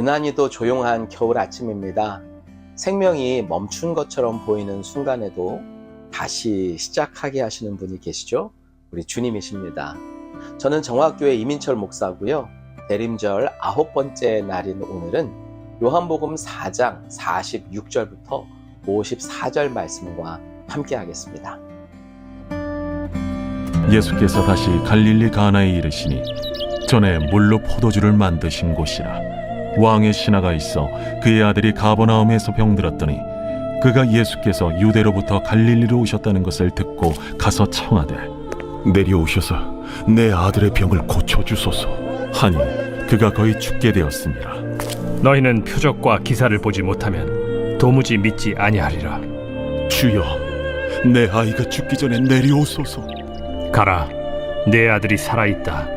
유난히도 조용한 겨울 아침입니다. 생명이 멈춘 것처럼 보이는 순간에도 다시 시작하게 하시는 분이 계시죠? 우리 주님이십니다. 저는 정화교회 이민철 목사고요. 대림절 9번째 날인 오늘은 요한복음 4장 46절부터 54절 말씀과 함께 하겠습니다. 예수께서 다시 갈릴리 가나에 이르시니 전에 물로 포도주를 만드신 곳이라. 왕의 신하가 있어 그의 아들이 가버나움에서 병들었더니 그가 예수께서 유대로부터 갈릴리로 오셨다는 것을 듣고 가서 청하되 내려오셔서 내 아들의 병을 고쳐주소서 하니 그가 거의 죽게 되었습니다. 너희는 표적과 기사를 보지 못하면 도무지 믿지 아니하리라. 주여, 내 아이가 죽기 전에 내려오소서. 가라, 내 아들이 살아있다.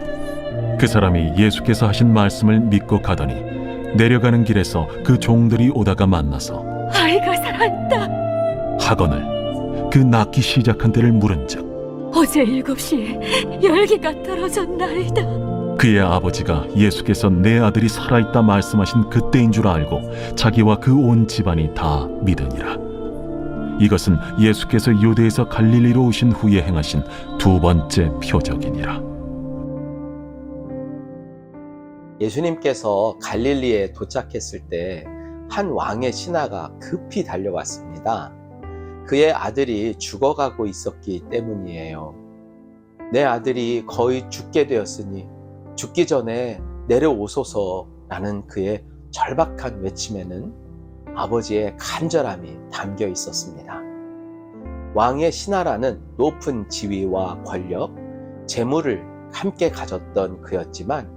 그 사람이 예수께서 하신 말씀을 믿고 가더니 내려가는 길에서 그 종들이 오다가 만나서 아이가 살아있다 하거늘 그 낳기 시작한 때를 물은즉 어제 7시에 열기가 떨어졌나이다. 그의 아버지가 예수께서 내 아들이 살아있다 말씀하신 그때인 줄 알고 자기와 그 온 집안이 다 믿으니라. 이것은 예수께서 유대에서 갈릴리로 오신 후에 행하신 두 번째 표적이니라. 예수님께서 갈릴리에 도착했을 때 한 왕의 신하가 급히 달려왔습니다. 그의 아들이 죽어가고 있었기 때문이에요. 내 아들이 거의 죽게 되었으니 죽기 전에 내려오소서라는 그의 절박한 외침에는 아버지의 간절함이 담겨 있었습니다. 왕의 신하라는 높은 지위와 권력, 재물을 함께 가졌던 그였지만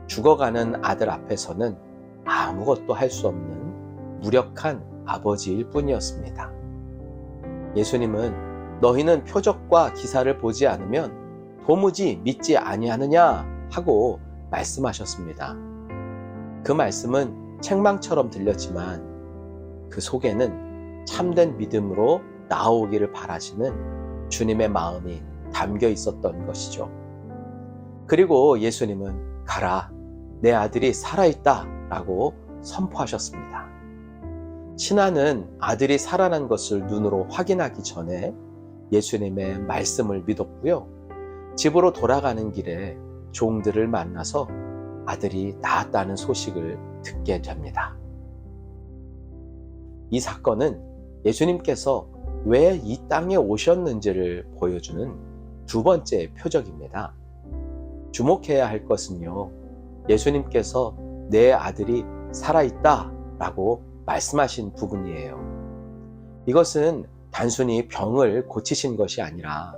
죽어가는 아들 앞에서는 아무것도 할 수 없는 무력한 아버지일 뿐이었습니다. 예수님은 너희는 표적과 기사를 보지 않으면 도무지 믿지 아니하느냐 하고 말씀하셨습니다. 그 말씀은 책망처럼 들렸지만 그 속에는 참된 믿음으로 나아오기를 바라시는 주님의 마음이 담겨 있었던 것이죠. 그리고 예수님은 가라, 내 아들이 살아있다 라고 선포하셨습니다. 신하는 아들이 살아난 것을 눈으로 확인하기 전에 예수님의 말씀을 믿었고요. 집으로 돌아가는 길에 종들을 만나서 아들이 나았다는 소식을 듣게 됩니다. 이 사건은 예수님께서 왜 이 땅에 오셨는지를 보여주는 두 번째 표적입니다. 주목해야 할 것은요, 예수님께서 내 아들이 살아있다 라고 말씀하신 부분이에요. 이것은 단순히 병을 고치신 것이 아니라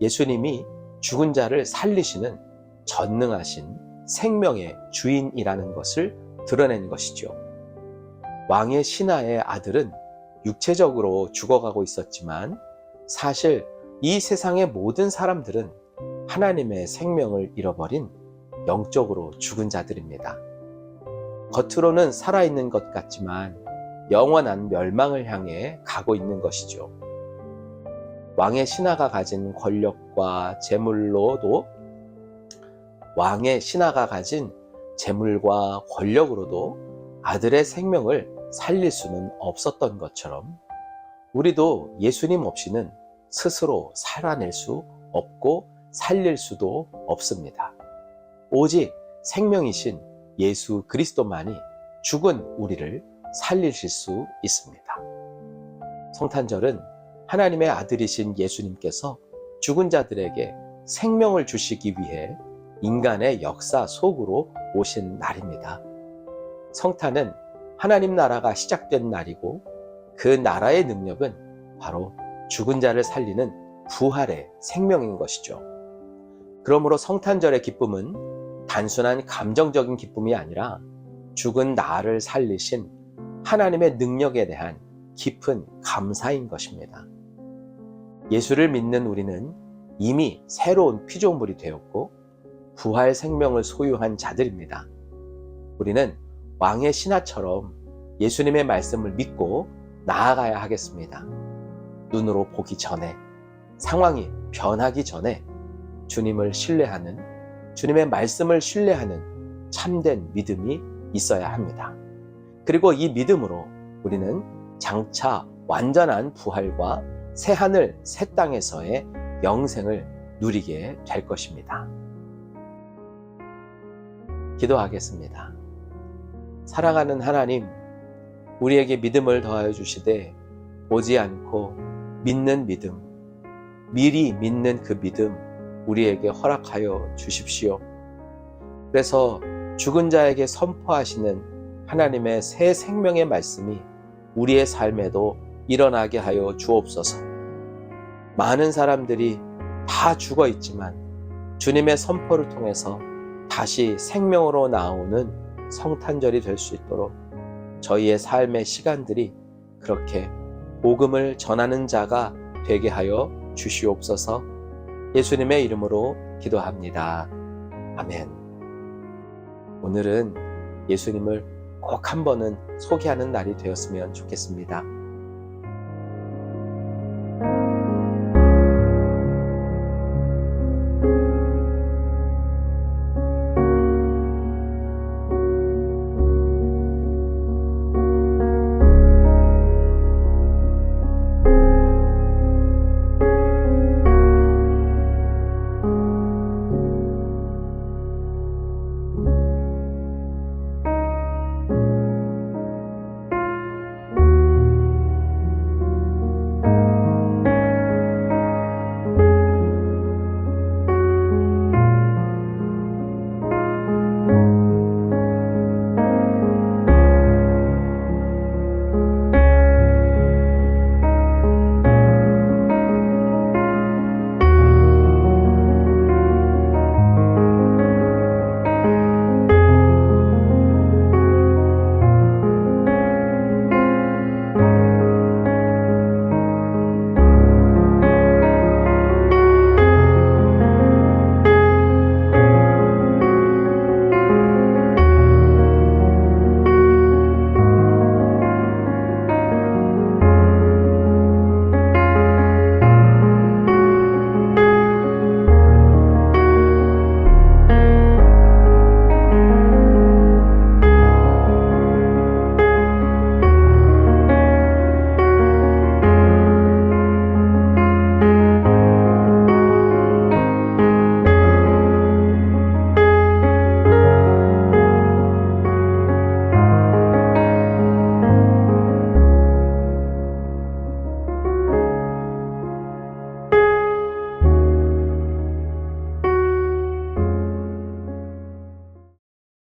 예수님이 죽은 자를 살리시는 전능하신 생명의 주인이라는 것을 드러낸 것이죠. 왕의 신하의 아들은 육체적으로 죽어가고 있었지만 사실 이 세상의 모든 사람들은 하나님의 생명을 잃어버린 영적으로 죽은 자들입니다. 겉으로는 살아있는 것 같지만 영원한 멸망을 향해 가고 있는 것이죠. 왕의 신하가 가진 권력과 재물로도 왕의 신하가 가진 재물과 권력으로도 아들의 생명을 살릴 수는 없었던 것처럼 우리도 예수님 없이는 스스로 살아낼 수 없고 살릴 수도 없습니다. 오직 생명이신 예수 그리스도만이 죽은 우리를 살리실 수 있습니다. 성탄절은 하나님의 아들이신 예수님께서 죽은 자들에게 생명을 주시기 위해 인간의 역사 속으로 오신 날입니다. 성탄은 하나님 나라가 시작된 날이고 그 나라의 능력은 바로 죽은 자를 살리는 부활의 생명인 것이죠. 그러므로 성탄절의 기쁨은 단순한 감정적인 기쁨이 아니라 죽은 나를 살리신 하나님의 능력에 대한 깊은 감사인 것입니다. 예수를 믿는 우리는 이미 새로운 피조물이 되었고 부활 생명을 소유한 자들입니다. 우리는 왕의 신하처럼 예수님의 말씀을 믿고 나아가야 하겠습니다. 눈으로 보기 전에, 상황이 변하기 전에 주님을 신뢰하는, 주님의 말씀을 신뢰하는 참된 믿음이 있어야 합니다. 그리고 이 믿음으로 우리는 장차 완전한 부활과 새하늘 새 땅에서의 영생을 누리게 될 것입니다. 기도하겠습니다. 사랑하는 하나님, 우리에게 믿음을 더하여 주시되 보지 않고 믿는 믿음, 미리 믿는 그 믿음 우리에게 허락하여 주십시오. 그래서 죽은 자에게 선포하시는 하나님의 새 생명의 말씀이 우리의 삶에도 일어나게 하여 주옵소서. 많은 사람들이 다 죽어 있지만 주님의 선포를 통해서 다시 생명으로 나오는 성탄절이 될 수 있도록 저희의 삶의 시간들이 그렇게 복음을 전하는 자가 되게 하여 주시옵소서. 예수님의 이름으로 기도합니다. 아멘. 오늘은 예수님을 꼭 한 번은 소개하는 날이 되었으면 좋겠습니다.